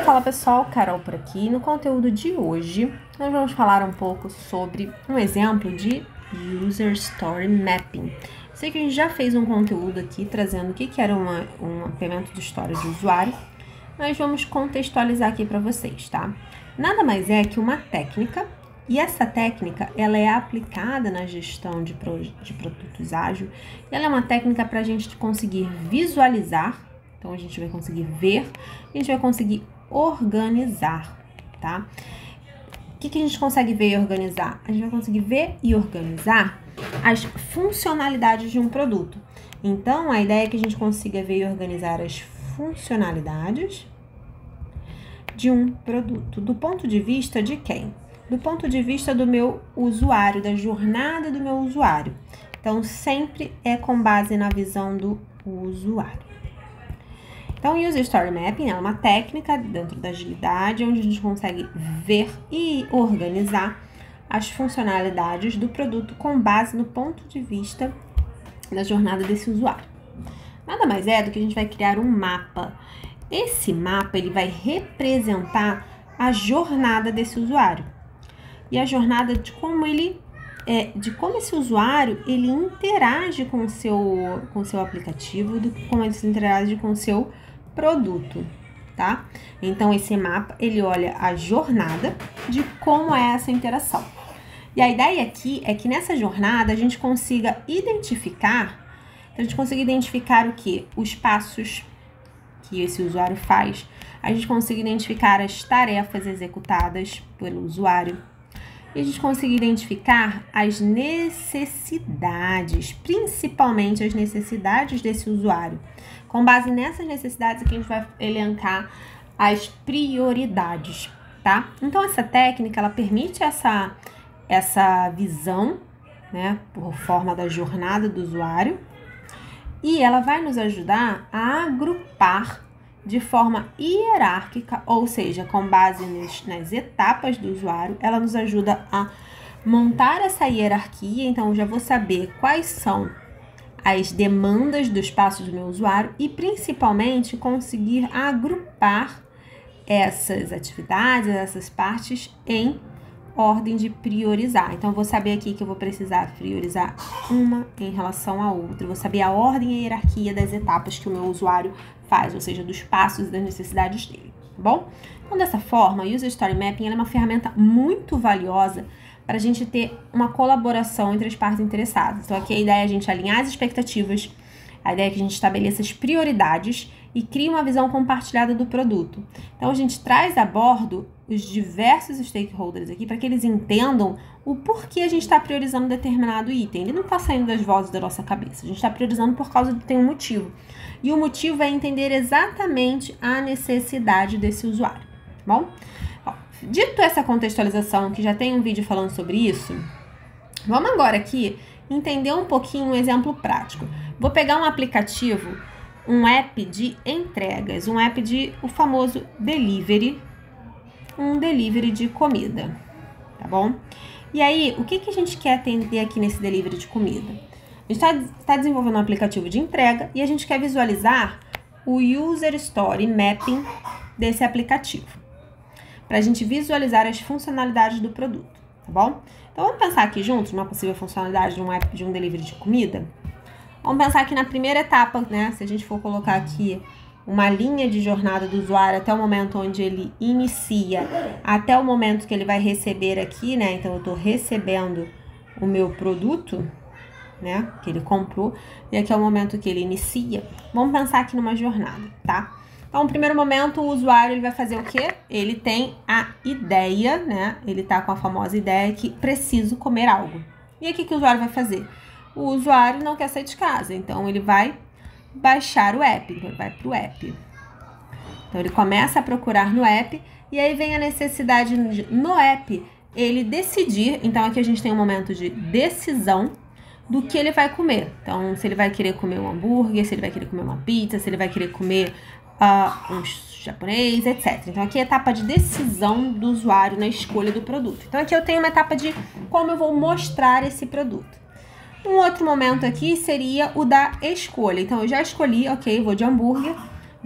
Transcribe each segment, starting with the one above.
Fala pessoal, Carol por aqui. No conteúdo de hoje, nós vamos falar um pouco sobre um exemplo de User Story Mapping. Sei que a gente já fez um conteúdo aqui trazendo o que era um mapeamento de história de usuário. Nós vamos contextualizar aqui para vocês, tá? Nada mais é que uma técnica, e essa técnica ela é aplicada na gestão de produtos ágil. Ela é uma técnica para a gente conseguir visualizar. Então, a gente vai conseguir ver, a gente vai conseguir organizar, tá? O que a gente consegue ver e organizar? A gente vai conseguir ver e organizar as funcionalidades de um produto. Então, a ideia é que a gente consiga ver e organizar as funcionalidades de um produto. Do ponto de vista de quem? Do ponto de vista do meu usuário, da jornada do meu usuário. Então, sempre é com base na visão do usuário. Então, o User Story Mapping é uma técnica dentro da agilidade onde a gente consegue ver e organizar as funcionalidades do produto com base no ponto de vista da jornada desse usuário. Nada mais é do que a gente vai criar um mapa. Esse mapa ele vai representar a jornada desse usuário e a jornada de como esse usuário ele interage com o seu aplicativo, como ele se interage com o seu produto, tá? Então, esse mapa, ele olha a jornada de como é essa interação. E a ideia aqui é que nessa jornada a gente consiga identificar, o que? Os passos que esse usuário faz, a gente consiga identificar as tarefas executadas pelo usuário, e a gente consiga identificar as necessidades, principalmente as necessidades desse usuário. Com base nessas necessidades aqui, a gente vai elencar as prioridades, tá? Então, essa técnica, ela permite essa visão, né, por forma da jornada do usuário, e ela vai nos ajudar a agrupar de forma hierárquica, ou seja, com base nas etapas do usuário, ela nos ajuda a montar essa hierarquia. Então, eu já vou saber quais são as demandas dos passos do meu usuário e, principalmente, conseguir agrupar essas atividades, essas partes em ordem de priorizar. Então, eu vou saber aqui que eu vou precisar priorizar uma em relação à outra. Eu vou saber a ordem e a hierarquia das etapas que o meu usuário faz, ou seja, dos passos e das necessidades dele, tá bom? Então, dessa forma, o User Story Mapping é uma ferramenta muito valiosa para a gente ter uma colaboração entre as partes interessadas. Então, aqui a ideia é a gente alinhar as expectativas, a ideia é que a gente estabeleça as prioridades e crie uma visão compartilhada do produto. Então, a gente traz a bordo os diversos stakeholders aqui para que eles entendam o porquê a gente está priorizando determinado item. Ele não está saindo das vozes da nossa cabeça. A gente está priorizando por causa de tem um motivo. E o motivo é entender exatamente a necessidade desse usuário, tá bom? Dito essa contextualização, que já tem um vídeo falando sobre isso, vamos agora aqui entender um pouquinho um exemplo prático. Vou pegar um aplicativo, um app de entregas, o famoso delivery, um delivery de comida, tá bom? E aí, o que a gente quer atender aqui nesse delivery de comida? A gente está desenvolvendo um aplicativo de entrega e a gente quer visualizar o User Story Mapping desse aplicativo, para a gente visualizar as funcionalidades do produto, tá bom? Então, vamos pensar aqui juntos uma possível funcionalidade de um app de um delivery de comida? Vamos pensar aqui na primeira etapa, né? Se a gente for colocar aqui uma linha de jornada do usuário até o momento onde ele inicia, até o momento que ele vai receber aqui, né? Então, eu estou recebendo o meu produto, né? Que ele comprou, e aqui é o momento que ele inicia. Vamos pensar aqui numa jornada, tá? Então, no primeiro momento, o usuário ele vai fazer o quê? Ele tem a ideia, né? Ele tá com a famosa ideia que preciso comer algo. E aí, o que o usuário vai fazer? O usuário não quer sair de casa, então ele vai baixar o app, então ele vai para o app. Então, ele começa a procurar no app, e aí vem a necessidade no app, ele decidir. Então, aqui a gente tem um momento de decisão do que ele vai comer. Então, se ele vai querer comer um hambúrguer, se ele vai querer comer uma pizza, se ele vai querer comer um japonês, etc. Então, aqui é a etapa de decisão do usuário na escolha do produto. Então, aqui eu tenho uma etapa de como eu vou mostrar esse produto. Um outro momento aqui seria o da escolha. Então, eu já escolhi, ok, vou de hambúrguer,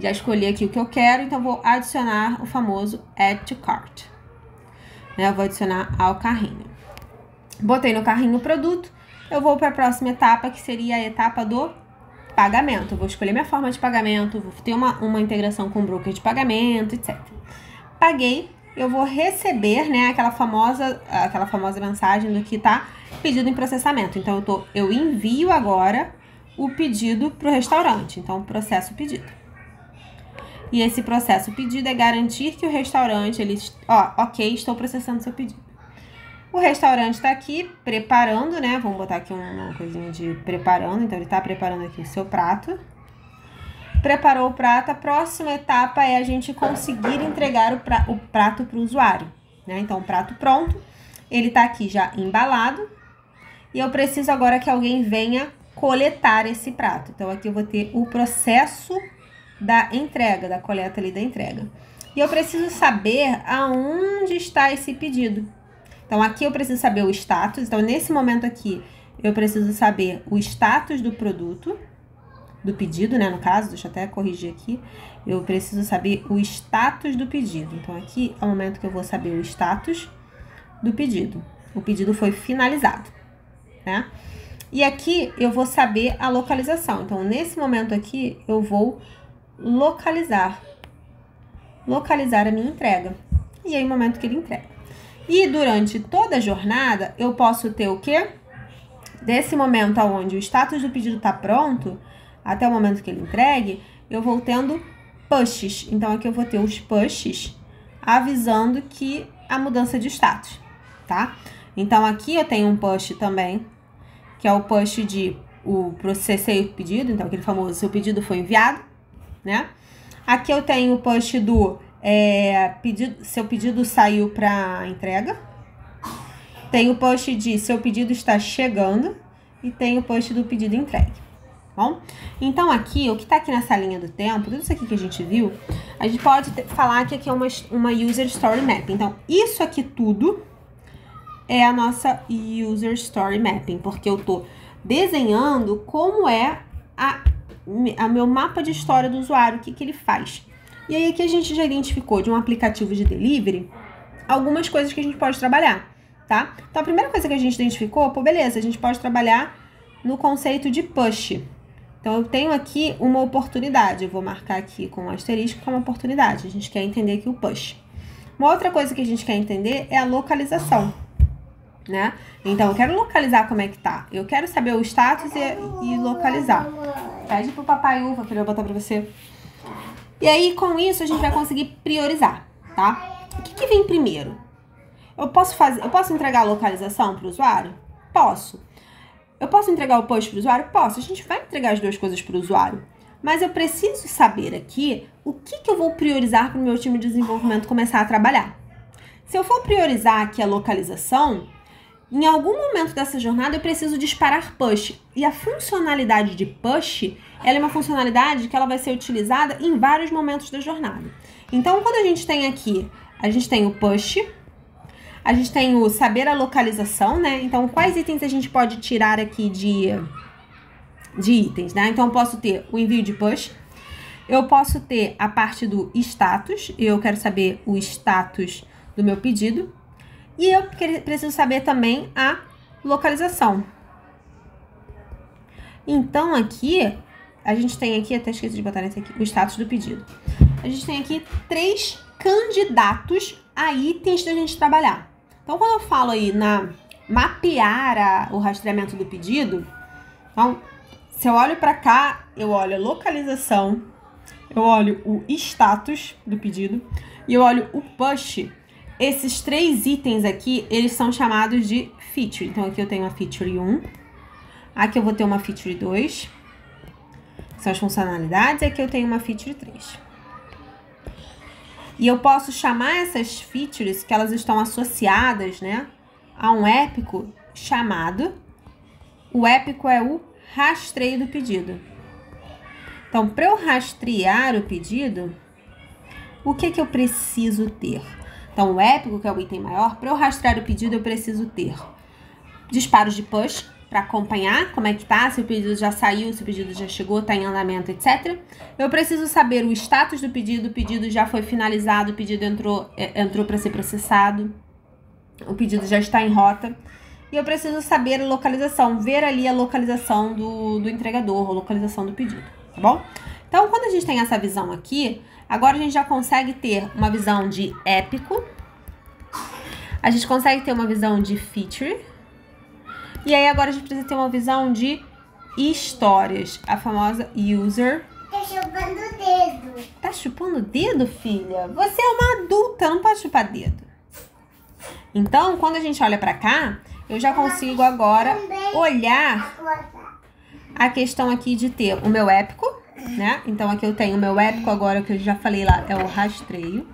Já escolhi aqui o que eu quero, então vou adicionar o famoso Add to Cart. Eu vou adicionar ao carrinho. Botei no carrinho o produto, eu vou para a próxima etapa, que seria a etapa do pagamento. Eu vou escolher minha forma de pagamento, vou ter uma integração com o broker de pagamento, etc. Paguei, eu vou receber, né, aquela famosa mensagem do que tá pedido em processamento. Então, eu envio agora o pedido para o restaurante. Então, processo pedido. E esse processo pedido é garantir que o restaurante, ok, estou processando seu pedido. O restaurante está aqui preparando, né? Vamos botar aqui uma coisinha de preparando. Então, ele está preparando aqui o seu prato. Preparou o prato. A próxima etapa é a gente conseguir entregar o prato para o usuário, né? Então, o prato pronto. Ele está aqui já embalado. E eu preciso agora que alguém venha coletar esse prato. Então, aqui eu vou ter o processo da entrega, da coleta ali da entrega. E eu preciso saber aonde está esse pedido. Então, aqui eu preciso saber o status. Então, nesse momento aqui, eu preciso saber o status do produto, do pedido, né? No caso, deixa eu até corrigir aqui. Eu preciso saber o status do pedido. Então, aqui é o momento que eu vou saber o status do pedido. O pedido foi finalizado, né? E aqui eu vou saber a localização. Então, nesse momento aqui, eu vou localizar a minha entrega. E aí, o momento que ele entrega. E durante toda a jornada, eu posso ter o quê? Desse momento onde o status do pedido está pronto, até o momento que ele entregue, eu vou tendo pushes. Então, aqui eu vou ter os pushes avisando que a mudança de status, tá? Então, aqui eu tenho um push também, que é o push de processei o pedido. Então, aquele famoso, seu pedido foi enviado, né? Aqui eu tenho o push do seu pedido saiu para entrega. Tem o push de seu pedido está chegando. E tem o push do pedido entregue. Bom? Então, aqui, o que está aqui nessa linha do tempo, tudo isso aqui que a gente viu, a gente pode falar que aqui é uma User Story Mapping. Então, isso aqui tudo é a nossa User Story Mapping, porque eu estou desenhando como é a meu mapa de história do usuário, o que ele faz. E aí aqui a gente já identificou de um aplicativo de delivery algumas coisas que a gente pode trabalhar, tá? Então, a primeira coisa que a gente identificou, beleza, a gente pode trabalhar no conceito de push. Então, eu tenho aqui uma oportunidade, eu vou marcar aqui com um asterisco como oportunidade. A gente quer entender aqui o push. Uma outra coisa que a gente quer entender é a localização, né? Então, eu quero localizar como é que tá. Eu quero saber o status e localizar. Pede pro papai uva pra eu botar pra você. E aí, com isso, a gente vai conseguir priorizar, tá? O que vem primeiro? Eu posso entregar a localização para o usuário? Posso. Eu posso entregar o push para o usuário? Posso. A gente vai entregar as duas coisas para o usuário. Mas eu preciso saber aqui o que eu vou priorizar para o meu time de desenvolvimento começar a trabalhar. Se eu for priorizar aqui a localização, em algum momento dessa jornada eu preciso disparar push. E a funcionalidade de push, ela é uma funcionalidade que ela vai ser utilizada em vários momentos da jornada. Então, quando a gente tem aqui, a gente tem o push, a gente tem o saber a localização, né? Então, quais itens a gente pode tirar aqui de itens, né? Então, eu posso ter o envio de push, eu posso ter a parte do status, eu quero saber o status do meu pedido, e eu preciso saber também a localização. Então, aqui, a gente tem aqui, até esqueci de botar nesse aqui, o status do pedido. A gente tem aqui 3 candidatos a itens da gente trabalhar. Então, quando eu falo aí mapear o rastreamento do pedido, então, se eu olho para cá, eu olho a localização, eu olho o status do pedido e eu olho o push. Esses 3 itens aqui, eles são chamados de feature. Então, aqui eu tenho uma feature 1, aqui eu vou ter uma feature 2, que são as funcionalidades, e aqui eu tenho uma feature 3. E eu posso chamar essas features, que elas estão associadas, né, a um épico chamado, o épico é o rastreio do pedido. Então, para eu rastrear o pedido, o que eu preciso ter? Então, o épico, que é o item maior, para eu rastrear o pedido, eu preciso ter disparos de push, para acompanhar como é que tá, se o pedido já saiu, se o pedido já chegou, tá em andamento, etc. Eu preciso saber o status do pedido, o pedido já foi finalizado, o pedido entrou para ser processado, o pedido já está em rota. E eu preciso saber a localização, ver ali a localização do entregador, a localização do pedido, tá bom? Então, quando a gente tem essa visão aqui, agora a gente já consegue ter uma visão de épico, a gente consegue ter uma visão de feature, e aí agora a gente precisa ter uma visão de histórias, a famosa user. Tá chupando o dedo. Tá chupando o dedo, filha? Você é uma adulta, não pode chupar dedo. Então, quando a gente olha pra cá, eu já consigo agora olhar a questão aqui de ter o meu épico, né? Então, aqui eu tenho o meu épico agora, que eu já falei lá, é o rastreio.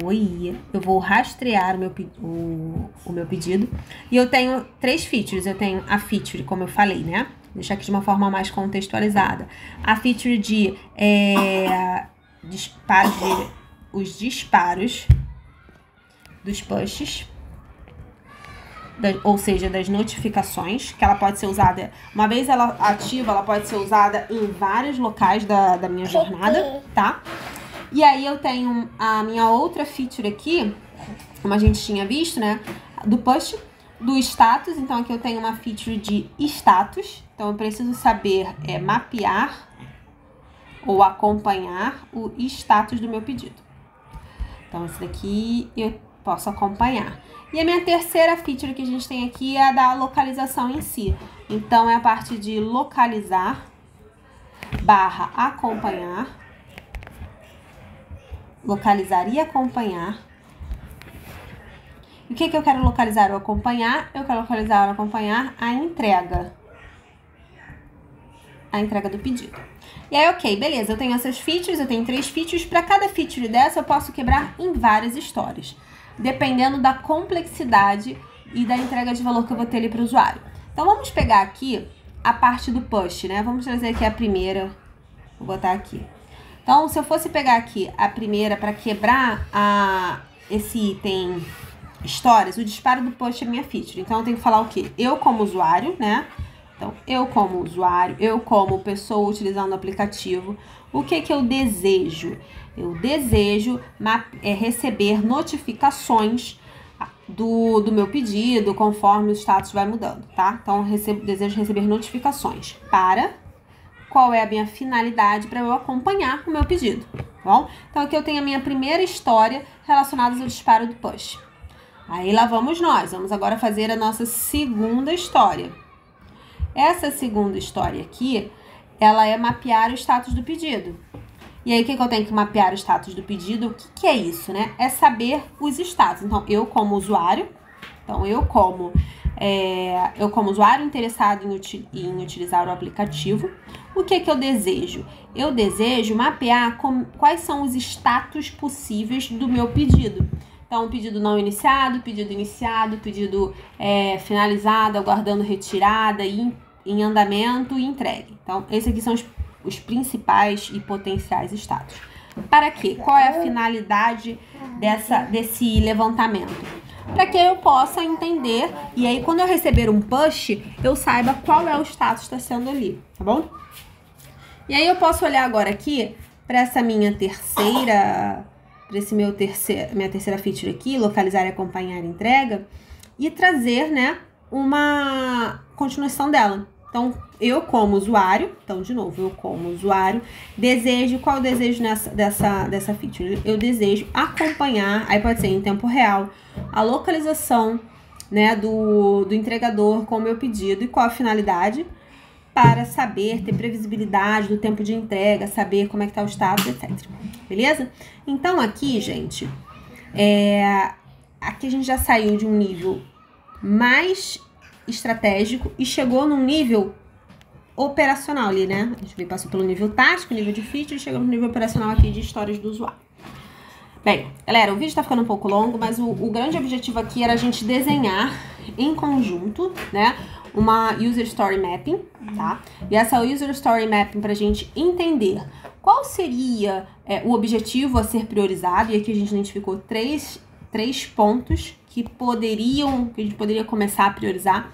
Oi. Eu vou rastrear o meu pedido. E eu tenho 3 features. Eu tenho a feature, como eu falei, né? Deixar aqui de uma forma mais contextualizada. A feature de os disparos dos pushes, ou seja, das notificações, que ela pode ser usada, uma vez ela ativa, ela pode ser usada em vários locais da minha jornada, tá? E aí eu tenho a minha outra feature aqui, como a gente tinha visto, né, do push, do status. Então aqui eu tenho uma feature de status, então eu preciso saber mapear ou acompanhar o status do meu pedido. Então esse daqui eu posso acompanhar. E a minha terceira feature que a gente tem aqui é a da localização em si. Então é a parte de localizar / acompanhar. Localizar e acompanhar. E o que eu quero localizar ou acompanhar? Eu quero localizar ou acompanhar a entrega. A entrega do pedido. E aí, ok, beleza, eu tenho essas features, eu tenho 3 features. Para cada feature dessa, eu posso quebrar em várias histórias, dependendo da complexidade e da entrega de valor que eu vou ter ali para o usuário. Então, vamos pegar aqui a parte do push, né? Vamos trazer aqui a primeira. Vou botar aqui. Então, se eu fosse pegar aqui a primeira para quebrar esse item histórias, o disparo do push é minha feature. Então, eu tenho que falar o quê? Eu como usuário, né? Então, eu como usuário, eu como pessoa utilizando o aplicativo, o que eu desejo? Eu desejo receber notificações do meu pedido conforme o status vai mudando, tá? Então, desejo receber notificações para... Qual é a minha finalidade para eu acompanhar o meu pedido, tá bom? Então, aqui eu tenho a minha primeira história relacionada ao disparo do push. Aí, lá vamos nós. Vamos agora fazer a nossa segunda história. Essa segunda história aqui, ela é mapear o status do pedido. E aí, o que eu tenho que mapear o status do pedido? O que é isso, né? É saber os status. Então, eu como usuário, eu como usuário interessado em utilizar o aplicativo, o que eu desejo? Eu desejo mapear quais são os status possíveis do meu pedido. Então, pedido não iniciado, pedido finalizado, aguardando retirada, em andamento e entregue. Então, esses aqui são os principais e potenciais status. Para quê? Qual é a finalidade desse levantamento? Para que eu possa entender, e aí quando eu receber um push, eu saiba qual é o status que está sendo ali, tá bom? E aí eu posso olhar agora aqui para essa minha terceira, minha terceira feature aqui, localizar e acompanhar a entrega, e trazer, né, uma continuação dela. Então, eu como usuário, qual o desejo dessa feature? Eu desejo acompanhar, aí pode ser em tempo real, a localização, né, do entregador com o meu pedido e qual a finalidade, para saber, ter previsibilidade do tempo de entrega, saber como é que tá o status, etc. Beleza? Então, aqui, gente, aqui a gente já saiu de um nível mais estratégico e chegou num nível operacional ali, né? A gente passou pelo nível tático, nível de feature, e chegamos no nível operacional aqui de histórias do usuário. Bem, galera, o vídeo tá ficando um pouco longo, mas o grande objetivo aqui era a gente desenhar em conjunto, né, uma User Story Mapping, tá? E essa User Story Mapping pra gente entender qual seria o objetivo a ser priorizado, e aqui a gente identificou três pontos que a gente poderia começar a priorizar.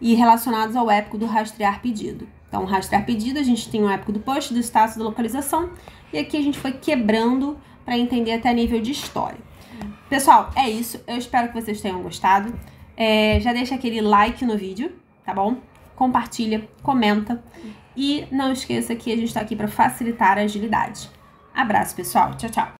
e relacionados ao épico do rastrear pedido. Então, rastrear pedido, a gente tem o épico do post, do status, da localização, e aqui a gente foi quebrando para entender até nível de história. Pessoal, é isso. Eu espero que vocês tenham gostado. Já deixa aquele like no vídeo, tá bom? Compartilha, comenta. E não esqueça que a gente está aqui para facilitar a agilidade. Abraço, pessoal. Tchau, tchau.